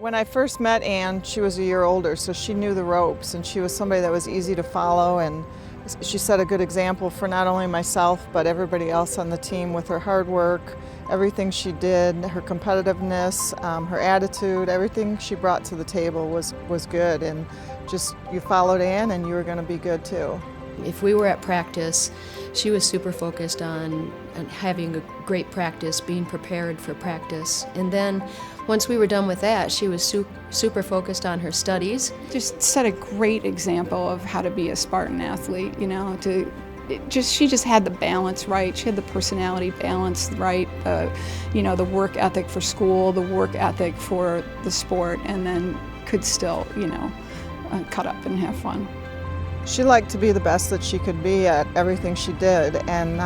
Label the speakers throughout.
Speaker 1: When I first met Ann, she was a year older, so she knew the ropes, and she was somebody that was easy to follow, and she set a good example for not only myself, but everybody else on the team with her hard work, everything she did, her competitiveness, her attitude, everything she brought to the table was good, and just you followed Ann and you were going to be good too.
Speaker 2: If we were at practice, she was super focused on having a great practice, being prepared for practice. And then once we were done with that, she was super focused on her studies.
Speaker 3: Just set a great example of how to be a Spartan athlete, you know, she just had the balance right. She had the personality balance right, the work ethic for school, the work ethic for the sport, and then could still, cut up and have fun.
Speaker 1: She liked to be the best that she could be at everything she did, and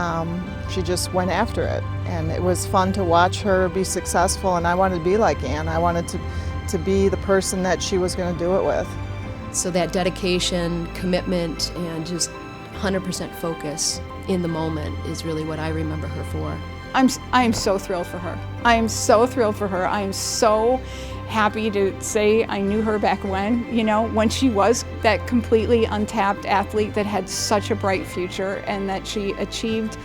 Speaker 1: she just went after it. And it was fun to watch her be successful, and I wanted to be like Ann. I wanted to be the person that she was going to do it with.
Speaker 2: So that dedication, commitment, and just 100% focus in the moment is really what I remember her for.
Speaker 3: I am so thrilled for her. I am so thrilled for her. I am so happy to say I knew her back when she was that completely untapped athlete that had such a bright future, and that she achieved,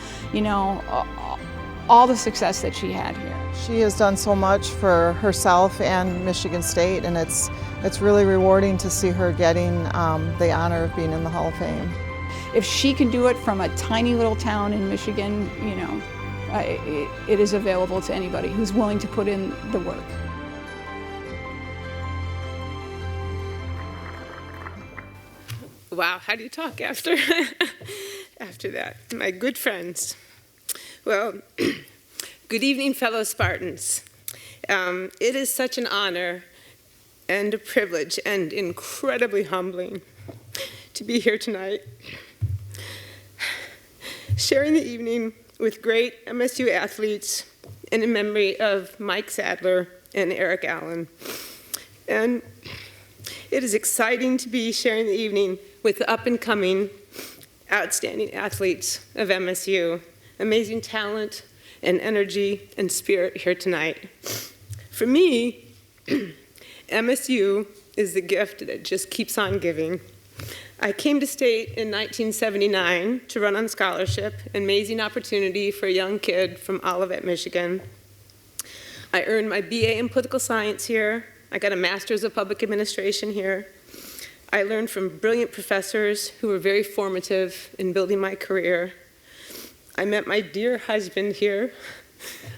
Speaker 3: all the success that she had here.
Speaker 1: She has done so much for herself and Michigan State, and it's really rewarding to see her getting the honor of being in the Hall of Fame.
Speaker 3: If she can do it from a tiny little town in Michigan, it is available to anybody who's willing to put in the work.
Speaker 4: Wow, how do you talk after that? My good friends. Well, good evening, fellow Spartans. It is such an honor and a privilege and incredibly humbling to be here tonight, sharing the evening with great MSU athletes and in memory of Mike Sadler and Eric Allen. And it is exciting to be sharing the evening with the up-and-coming, outstanding athletes of MSU. Amazing talent and energy and spirit here tonight. For me, MSU is the gift that just keeps on giving. I came to state in 1979 to run on scholarship, an amazing opportunity for a young kid from Olivet, Michigan. I earned my BA in political science here. I got a master's of public administration here. I learned from brilliant professors who were very formative in building my career. I met my dear husband here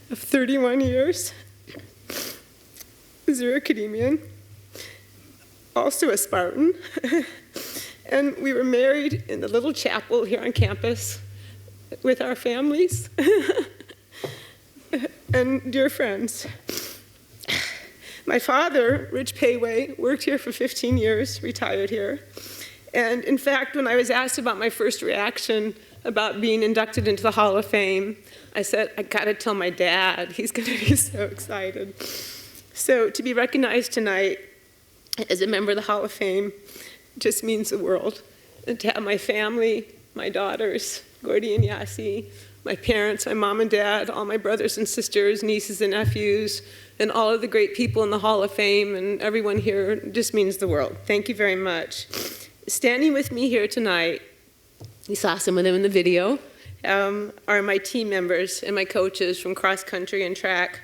Speaker 4: of 31 years, Pewe Khademian, also a Spartan. And we were married in the little chapel here on campus with our families and dear friends. My father, Rich Pewe, worked here for 15 years, retired here. And in fact, when I was asked about my first reaction about being inducted into the Hall of Fame, I said, I gotta tell my dad, he's gonna be so excited. So to be recognized tonight as a member of the Hall of Fame just means the world. And to have my family, my daughters, Gordy and Yassi, my parents, my mom and dad, all my brothers and sisters, nieces and nephews, and all of the great people in the Hall of Fame and everyone here just means the world. Thank you very much. Standing with me here tonight, you saw some of them in the video, are my team members and my coaches from cross country and track.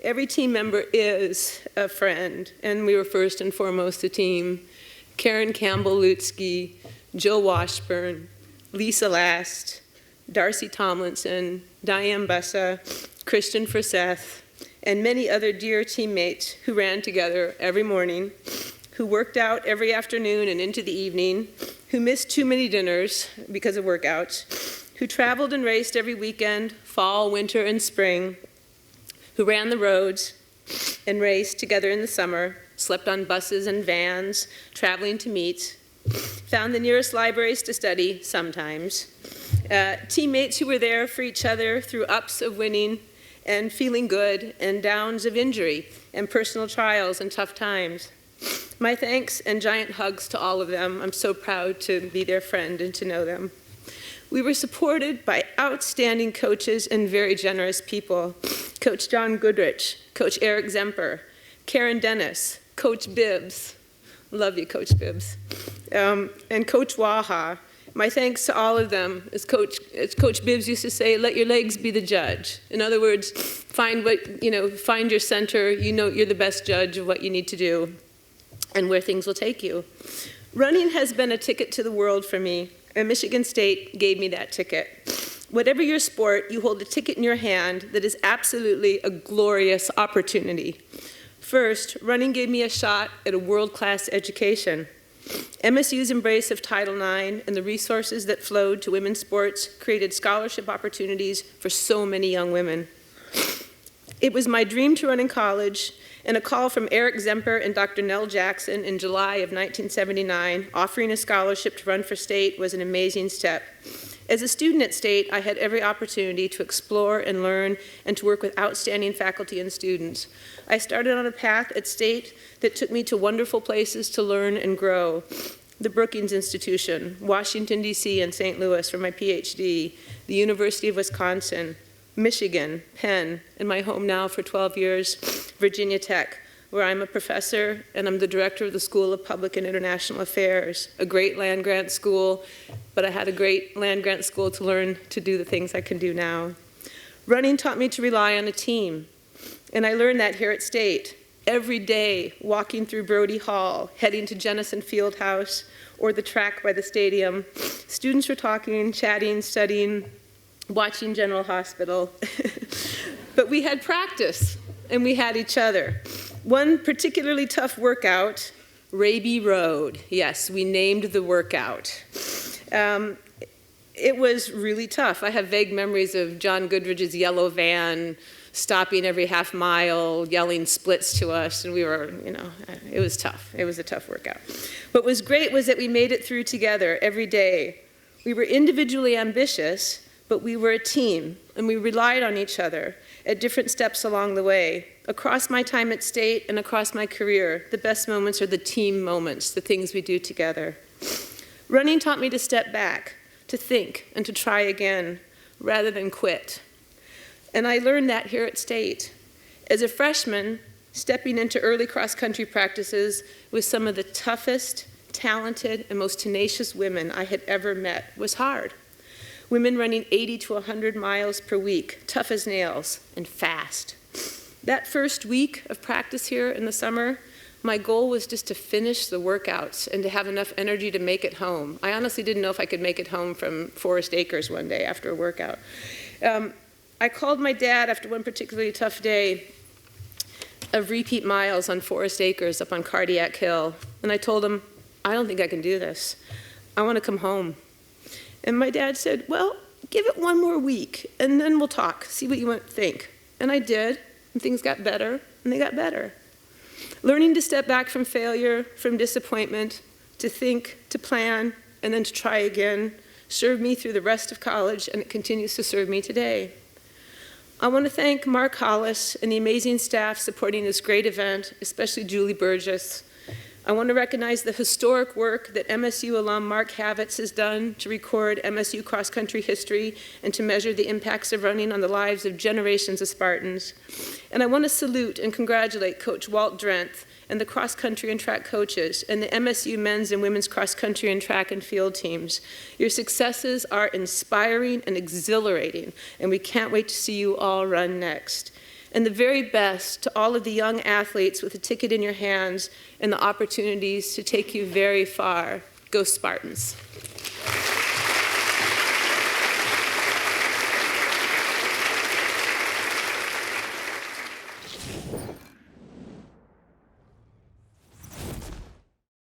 Speaker 4: Every team member is a friend, and we were first and foremost a team. Karen Campbell-Lutsky, Jill Washburn, Lisa Last, Darcy Tomlinson, Diane Bussa, Christian Forseth, and many other dear teammates who ran together every morning, who worked out every afternoon and into the evening, who missed too many dinners because of workouts, who traveled and raced every weekend, fall, winter, and spring, who ran the roads and raced together in the summer, slept on buses and vans, traveling to meets, found the nearest libraries to study sometimes, teammates who were there for each other through ups of winning and feeling good and downs of injury and personal trials and tough times. My thanks and giant hugs to all of them. I'm so proud to be their friend and to know them. We were supported by outstanding coaches and very generous people. Coach John Goodrich, Coach Eric Zemper, Karen Dennis, Coach Bibbs. Love you, Coach Bibbs. And Coach Waha. My thanks to all of them. As Coach Bibbs used to say, let your legs be the judge. In other words, find your center. You know you're the best judge of what you need to do and where things will take you. Running has been a ticket to the world for me, and Michigan State gave me that ticket. Whatever your sport, you hold a ticket in your hand that is absolutely a glorious opportunity. First, running gave me a shot at a world-class education. MSU's embrace of Title IX and the resources that flowed to women's sports created scholarship opportunities for so many young women. It was my dream to run in college, and a call from Eric Zemper and Dr. Nell Jackson in July of 1979 offering a scholarship to run for state was an amazing step. As a student at State, I had every opportunity to explore and learn and to work with outstanding faculty and students. I started on a path at State that took me to wonderful places to learn and grow. The Brookings Institution, Washington, D.C. and St. Louis for my PhD, the University of Wisconsin, Michigan, Penn, and my home now for 12 years, Virginia Tech, where I'm a professor and I'm the director of the School of Public and International Affairs, a great land-grant school, but I had a great land-grant school to learn to do the things I can do now. Running taught me to rely on a team, and I learned that here at State. Every day, walking through Brody Hall, heading to Jennison Fieldhouse, or the track by the stadium, students were talking, chatting, studying, watching General Hospital. But we had practice, and we had each other. One particularly tough workout, Raby Road. Yes, we named the workout. It was really tough. I have vague memories of John Goodridge's yellow van stopping every half mile, yelling splits to us, and we were, it was tough. It was a tough workout. What was great was that we made it through together every day. We were individually ambitious, but we were a team, and we relied on each other at different steps along the way. Across my time at State and across my career, the best moments are the team moments, the things we do together. Running taught me to step back, to think, and to try again, rather than quit. And I learned that here at State. As a freshman, stepping into early cross-country practices with some of the toughest, talented, and most tenacious women I had ever met was hard. Women running 80 to 100 miles per week, tough as nails, and fast. That first week of practice here in the summer, my goal was just to finish the workouts and to have enough energy to make it home. I honestly didn't know if I could make it home from Forest Acres one day after a workout. I called my dad after one particularly tough day of repeat miles on Forest Acres up on Cardiac Hill, and I told him, I don't think I can do this. I want to come home. And my dad said, well, give it one more week, and then we'll talk, see what you think. And I did, and things got better, and they got better. Learning to step back from failure, from disappointment, to think, to plan, and then to try again, served me through the rest of college, and it continues to serve me today. I want to thank Mark Hollis and the amazing staff supporting this great event, especially Julie Burgess. I want to recognize the historic work that MSU alum Mark Havitz has done to record MSU cross-country history and to measure the impacts of running on the lives of generations of Spartans. And I want to salute and congratulate Coach Walt Drenth and the cross-country and track coaches and the MSU men's and women's cross-country and track and field teams. Your successes are inspiring and exhilarating, and we can't wait to see you all run next. And the very best to all of the young athletes with a ticket in your hands and the opportunities to take you very far. Go Spartans.